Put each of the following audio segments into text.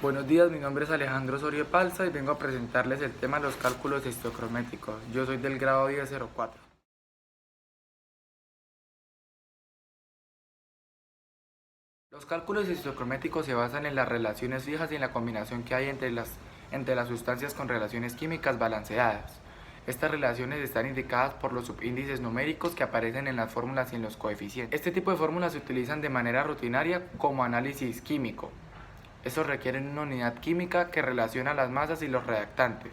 Buenos días, mi nombre es Alejandro Osorio Palza y vengo a presentarles el tema de los cálculos histocrométricos. Yo soy del grado 1004. Los cálculos histocrométricos se basan en las relaciones fijas y en la combinación que hay entre las sustancias con relaciones químicas balanceadas. Estas relaciones están indicadas por los subíndices numéricos que aparecen en las fórmulas y en los coeficientes. Este tipo de fórmulas se utilizan de manera rutinaria como análisis químico. Estos requieren una unidad química que relaciona las masas y los reactantes.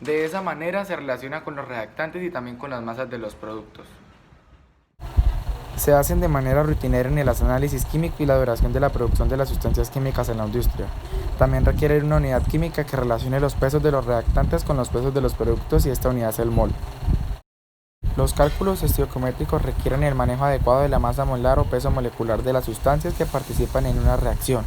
De esa manera se relaciona con los reactantes y también con las masas de los productos. Se hacen de manera rutinaria en el análisis químico y la duración de la producción de las sustancias químicas en la industria. También requieren una unidad química que relacione los pesos de los reactantes con los pesos de los productos y esta unidad es el mol. Los cálculos estequiométricos requieren el manejo adecuado de la masa molar o peso molecular de las sustancias que participan en una reacción,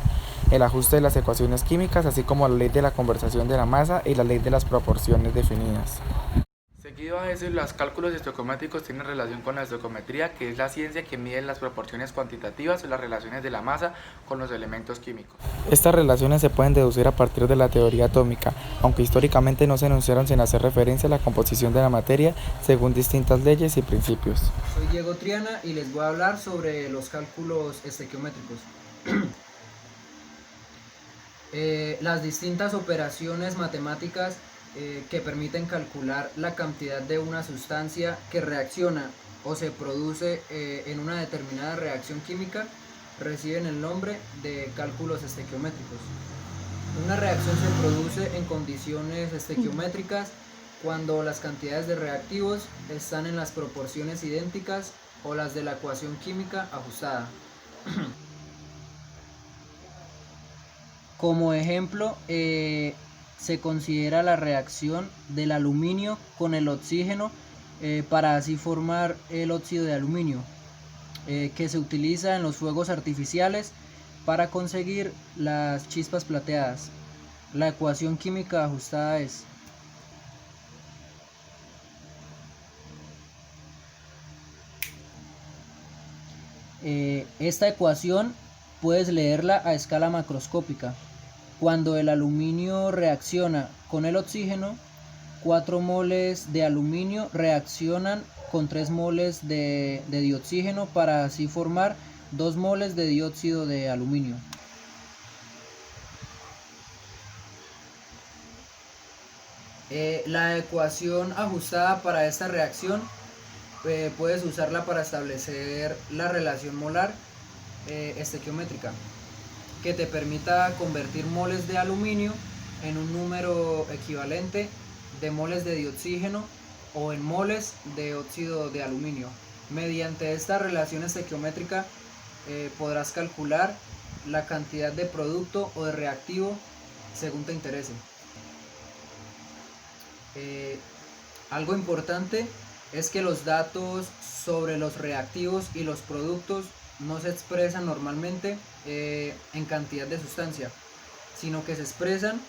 el ajuste de las ecuaciones químicas, así como la ley de la conservación de la masa y la ley de las proporciones definidas. Seguido a eso, los cálculos estequiométricos tienen relación con la estequiometría, que es la ciencia que mide las proporciones cuantitativas o las relaciones de la masa con los elementos químicos. Estas relaciones se pueden deducir a partir de la teoría atómica, aunque históricamente no se enunciaron sin hacer referencia a la composición de la materia según distintas leyes y principios. Soy Diego Triana y les voy a hablar sobre los cálculos estequiométricos. Las distintas operaciones matemáticas que permiten calcular la cantidad de una sustancia que reacciona o se produce en una determinada reacción química reciben el nombre de cálculos estequiométricos. Una reacción se produce en condiciones estequiométricas cuando las cantidades de reactivos están en las proporciones idénticas o las de la ecuación química ajustada. Como ejemplo, se considera la reacción del aluminio con el oxígeno para así formar el óxido de aluminio, que se utiliza en los fuegos artificiales para conseguir las chispas plateadas. La ecuación química ajustada es esta ecuación puedes leerla a escala macroscópica. Cuando el aluminio reacciona con el oxígeno, 4 moles de aluminio reaccionan con 3 moles de dioxígeno para así formar 2 moles de dióxido de aluminio. La ecuación ajustada para esta reacción puedes usarla para establecer la relación molar estequiométrica, que te permita convertir moles de aluminio en un número equivalente de moles de dioxígeno o en moles de óxido de aluminio. Mediante esta relación estequiométrica podrás calcular la cantidad de producto o de reactivo según te interese. Algo importante es que los datos sobre los reactivos y los productos no se expresan normalmente en cantidad de sustancia, sino que se expresan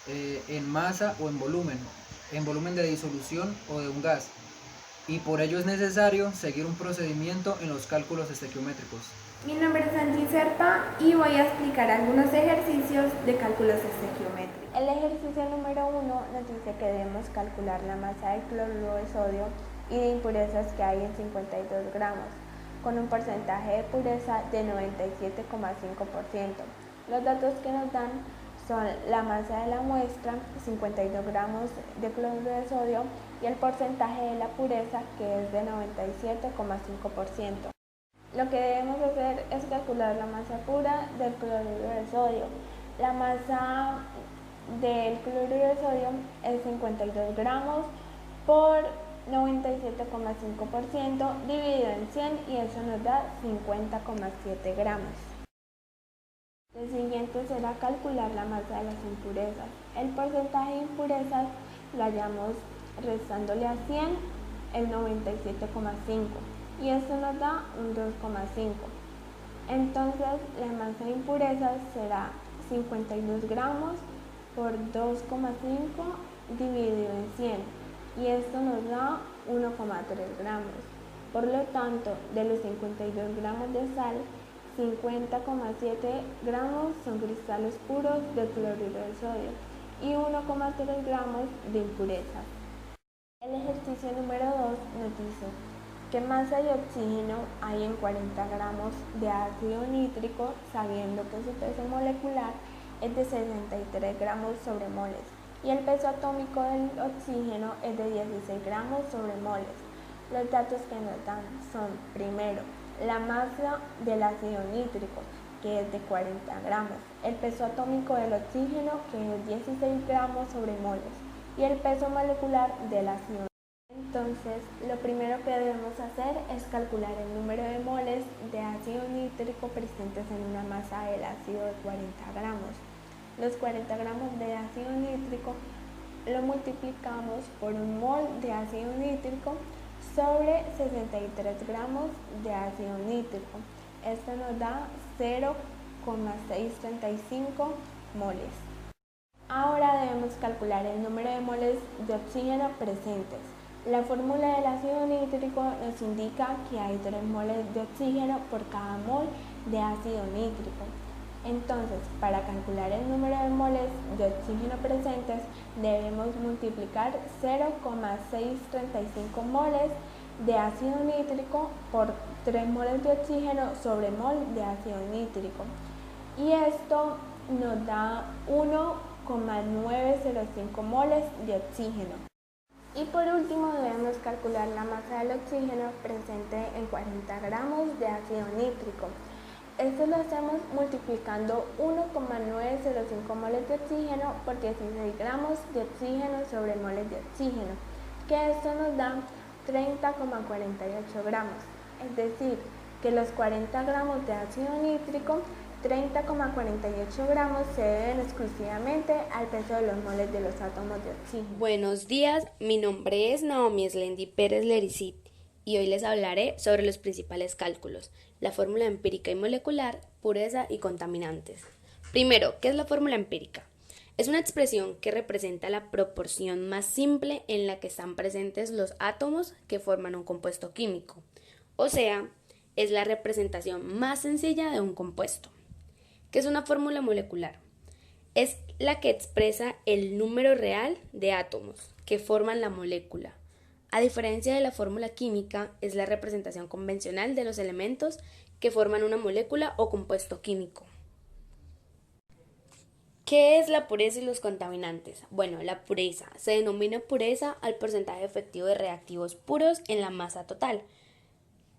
en masa o en volumen de disolución o de un gas, y por ello es necesario seguir un procedimiento en los cálculos estequiométricos. Mi nombre es Angie Serpa y voy a explicar algunos ejercicios de cálculos estequiométricos. El ejercicio número 1 nos dice que debemos calcular la masa del cloruro de sodio y de impurezas que hay en 52 gramos, con un porcentaje de pureza de 97,5%. Los datos que nos dan son la masa de la muestra, 52 gramos de cloruro de sodio, y el porcentaje de la pureza, que es de 97,5%. Lo que debemos hacer es calcular la masa pura del cloruro de sodio. La masa del cloruro de sodio es 52 gramos por 97,5% dividido en 100, y eso nos da 50,7 gramos. Lo siguiente será calcular la masa de las impurezas. El porcentaje de impurezas lo hallamos restándole a 100 el 97,5, y esto nos da un 2,5. Entonces la masa de impurezas será 52 gramos por 2,5 dividido en 100, y esto nos da 1,3 gramos. Por lo tanto, de los 52 gramos de sal 50,7 gramos son cristales puros de cloruro de sodio y 1,3 gramos de impurezas. El ejercicio número 2 nos dice qué masa de oxígeno hay en 40 gramos de ácido nítrico, sabiendo que su peso molecular es de 63 gramos sobre moles y el peso atómico del oxígeno es de 16 gramos sobre moles. Los datos que nos dan son, primero, la masa del ácido nítrico, que es de 40 gramos, el peso atómico del oxígeno, que es 16 gramos sobre moles, y el peso molecular del ácido. Entonces, lo primero que debemos hacer es calcular el número de moles de ácido nítrico presentes en una masa del ácido de 40 gramos. Los 40 gramos de ácido nítrico lo multiplicamos por un mol de ácido nítrico sobre 63 gramos de ácido nítrico. Esto nos da 0,635 moles. Ahora debemos calcular el número de moles de oxígeno presentes. La fórmula del ácido nítrico nos indica que hay 3 moles de oxígeno por cada mol de ácido nítrico. Entonces, para calcular el número de moles de oxígeno presentes, debemos multiplicar 0,635 moles de ácido nítrico por 3 moles de oxígeno sobre mol de ácido nítrico. Y esto nos da 1,905 moles de oxígeno. Y por último debemos calcular la masa del oxígeno presente en 40 gramos de ácido nítrico. Esto lo hacemos multiplicando 1,905 moles de oxígeno por 16 gramos de oxígeno sobre moles de oxígeno, que esto nos da 30,48 gramos. Es decir, que los 40 gramos de ácido nítrico, 30,48 gramos se deben exclusivamente al peso de los moles de los átomos de oxígeno. Buenos días, mi nombre es Naomi Eslendi Pérez Lericit y hoy les hablaré sobre los principales cálculos, la fórmula empírica y molecular, pureza y contaminantes. Primero, ¿qué es la fórmula empírica? Es una expresión que representa la proporción más simple en la que están presentes los átomos que forman un compuesto químico, o sea, es la representación más sencilla de un compuesto. ¿Qué es una fórmula molecular? Es la que expresa el número real de átomos que forman la molécula. A diferencia de la fórmula química, es la representación convencional de los elementos que forman una molécula o compuesto químico. ¿Qué es la pureza y los contaminantes? Bueno, la pureza se denomina pureza al porcentaje efectivo de reactivos puros en la masa total.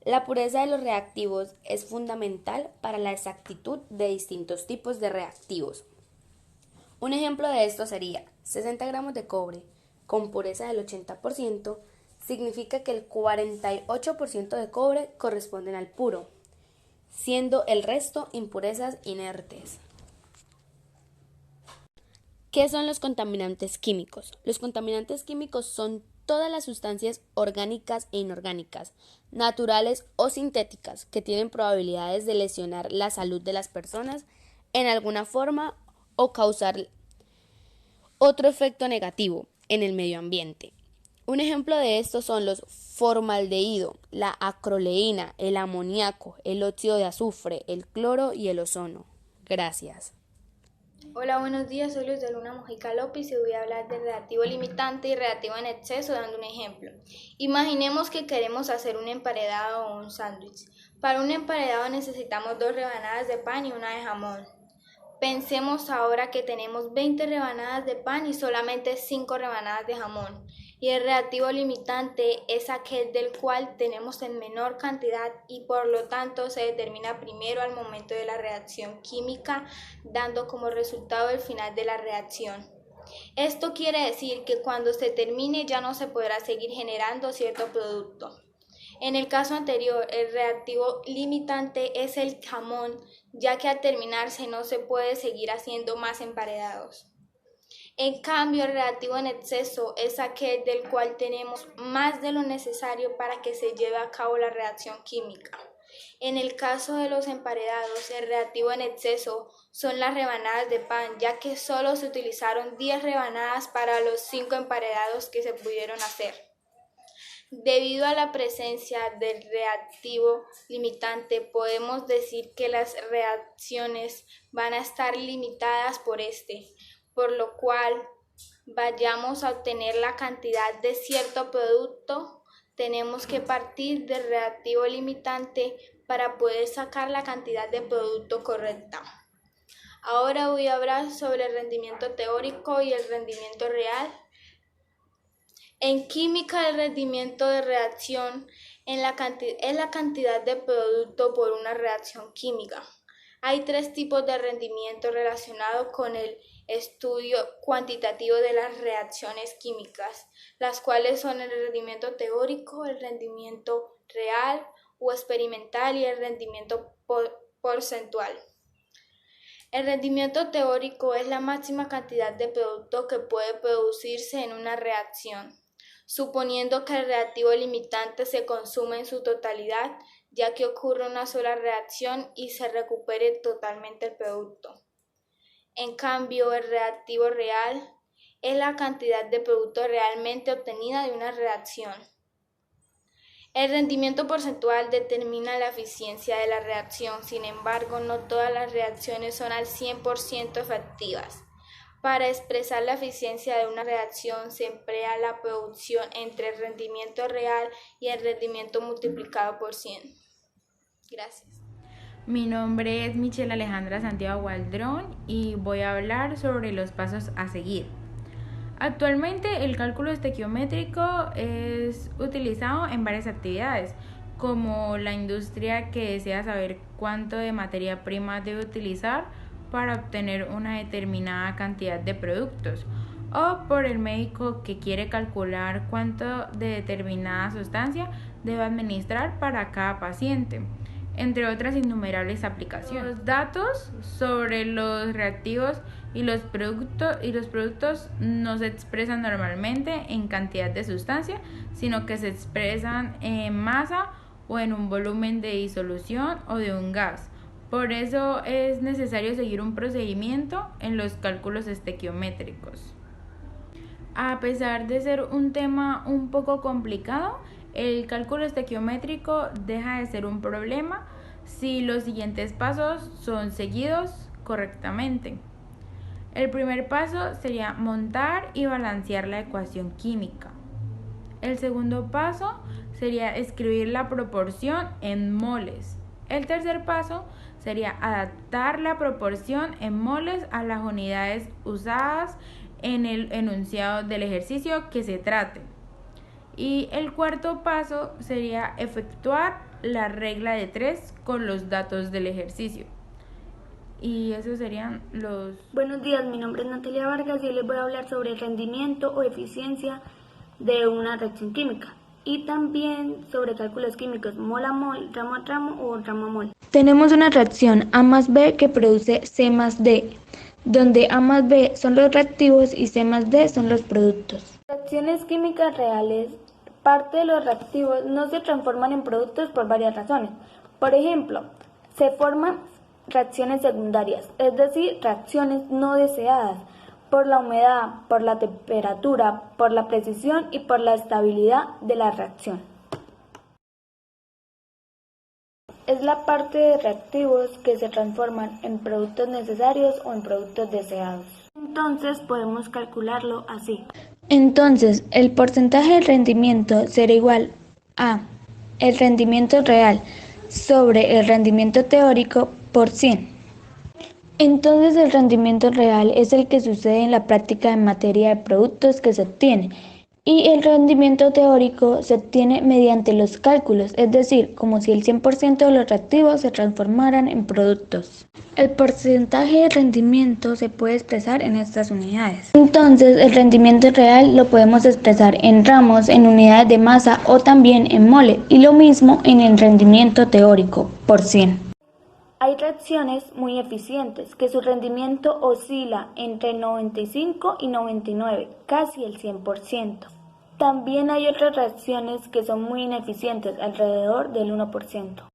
La pureza de los reactivos es fundamental para la exactitud de distintos tipos de reactivos. Un ejemplo de esto sería 60 gramos de cobre con pureza del 80%, significa que el 48% de cobre corresponden al puro, siendo el resto impurezas inertes. ¿Qué son los contaminantes químicos? Los contaminantes químicos son todas las sustancias orgánicas e inorgánicas, naturales o sintéticas, que tienen probabilidades de lesionar la salud de las personas en alguna forma o causar otro efecto negativo en el medio ambiente. Un ejemplo de esto son los formaldehído, la acroleína, el amoníaco, el óxido de azufre, el cloro y el ozono. Gracias. Hola, buenos días, soy Luz de Luna Mojica López y voy a hablar del reactivo limitante y reactivo en exceso dando un ejemplo. Imaginemos que queremos hacer un emparedado o un sándwich. Para un emparedado necesitamos 2 rebanadas de pan y una de jamón. Pensemos ahora que tenemos 20 rebanadas de pan y solamente 5 rebanadas de jamón. Y el reactivo limitante es aquel del cual tenemos en menor cantidad y por lo tanto se determina primero al momento de la reacción química, dando como resultado el final de la reacción. Esto quiere decir que cuando se termine ya no se podrá seguir generando cierto producto. En el caso anterior, el reactivo limitante es el jamón, ya que al terminarse no se puede seguir haciendo más emparedados. En cambio, el reactivo en exceso es aquel del cual tenemos más de lo necesario para que se lleve a cabo la reacción química. En el caso de los emparedados, el reactivo en exceso son las rebanadas de pan, ya que solo se utilizaron 10 rebanadas para los 5 emparedados que se pudieron hacer. Debido a la presencia del reactivo limitante, podemos decir que las reacciones van a estar limitadas por este, por lo cual vayamos a obtener la cantidad de cierto producto, tenemos que partir del reactivo limitante para poder sacar la cantidad de producto correcta. Ahora voy a hablar sobre el rendimiento teórico y el rendimiento real. En química, el rendimiento de reacción es la cantidad de producto por una reacción química. Hay 3 tipos de rendimiento relacionados con el estudio cuantitativo de las reacciones químicas, las cuales son el rendimiento teórico, el rendimiento real o experimental y el rendimiento porcentual. El rendimiento teórico es la máxima cantidad de producto que puede producirse en una reacción, suponiendo que el reactivo limitante se consume en su totalidad, ya que ocurre una sola reacción y se recupere totalmente el producto. En cambio, el reactivo real es la cantidad de producto realmente obtenida de una reacción. El rendimiento porcentual determina la eficiencia de la reacción, sin embargo, no todas las reacciones son al 100% efectivas. Para expresar la eficiencia de una reacción se emplea la producción entre el rendimiento real y el rendimiento multiplicado por 100. Gracias. Mi nombre es Michelle Alejandra Santiago Gualdrón y voy a hablar sobre los pasos a seguir. Actualmente el cálculo estequiométrico es utilizado en varias actividades, como la industria que desea saber cuánto de materia prima debe utilizar para obtener una determinada cantidad de productos, o por el médico que quiere calcular cuánto de determinada sustancia debe administrar para cada paciente, entre otras innumerables aplicaciones. Los datos sobre los reactivos y los productos no se expresan normalmente en cantidad de sustancia, sino que se expresan en masa o en un volumen de disolución o de un gas. Por eso es necesario seguir un procedimiento en los cálculos estequiométricos. A pesar de ser un tema un poco complicado, el cálculo estequiométrico deja de ser un problema si los siguientes pasos son seguidos correctamente. El primer paso sería montar y balancear la ecuación química. El segundo paso sería escribir la proporción en moles. El tercer paso sería adaptar la proporción en moles a las unidades usadas en el enunciado del ejercicio que se trate. Y el cuarto paso sería efectuar la regla de 3 con los datos del ejercicio. Y esos serían los... Buenos días, mi nombre es Natalia Vargas y hoy les voy a hablar sobre el rendimiento o eficiencia de una reacción química y también sobre cálculos químicos mol a mol, ramo a ramo o ramo a mol. Tenemos una reacción A más B que produce C más D, donde A más B son los reactivos y C más D son los productos. Reacciones químicas reales. Parte de los reactivos no se transforman en productos por varias razones. Por ejemplo, se forman reacciones secundarias, es decir, reacciones no deseadas, por la humedad, por la temperatura, por la precisión y por la estabilidad de la reacción. Es la parte de reactivos que se transforman en productos necesarios o en productos deseados. Entonces podemos calcularlo así. Entonces, el porcentaje de rendimiento será igual a el rendimiento real sobre el rendimiento teórico por 100. Entonces, el rendimiento real es el que sucede en la práctica en materia de productos que se obtiene, y el rendimiento teórico se obtiene mediante los cálculos, es decir, como si el 100% de los reactivos se transformaran en productos. El porcentaje de rendimiento se puede expresar en estas unidades. Entonces, el rendimiento real lo podemos expresar en ramos, en unidades de masa o también en mole, y lo mismo en el rendimiento teórico, por 100. Hay reacciones muy eficientes que su rendimiento oscila entre 95 y 99, casi el 100%. También hay otras reacciones que son muy ineficientes, alrededor del 1%.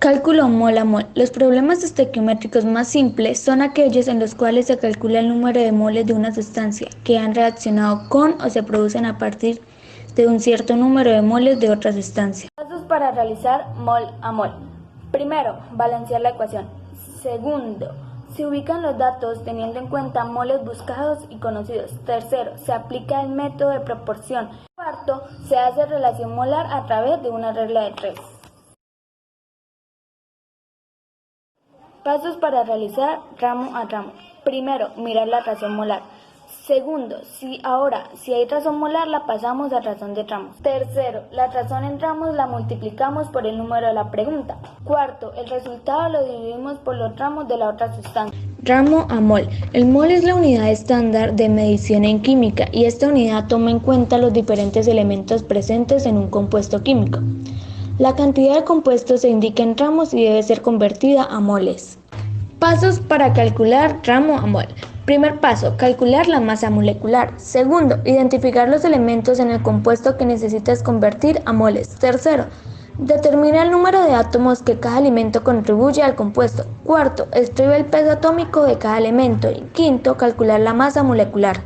Cálculo mol a mol. Los problemas estequiométricos más simples son aquellos en los cuales se calcula el número de moles de una sustancia que han reaccionado con o se producen a partir de un cierto número de moles de otra sustancia. Pasos para realizar mol a mol. Primero, balancear la ecuación. Segundo, se ubican los datos teniendo en cuenta moles buscados y conocidos. Tercero, se aplica el método de proporción. Cuarto, se hace relación molar a través de una regla de 3. Pasos para realizar ramo a ramo. Primero, mirar la razón molar. Segundo, si hay razón molar, la pasamos a razón de tramos. Tercero, la razón en tramos la multiplicamos por el número de la pregunta. Cuarto, el resultado lo dividimos por los tramos de la otra sustancia. Ramo a mol. El mol es la unidad estándar de medición en química y esta unidad toma en cuenta los diferentes elementos presentes en un compuesto químico. La cantidad de compuestos se indica en ramos y debe ser convertida a moles. Pasos para calcular ramo a mol. Primer paso, calcular la masa molecular. Segundo, identificar los elementos en el compuesto que necesitas convertir a moles. Tercero, determina el número de átomos que cada elemento contribuye al compuesto. Cuarto, escribe el peso atómico de cada elemento. Y quinto, calcular la masa molecular.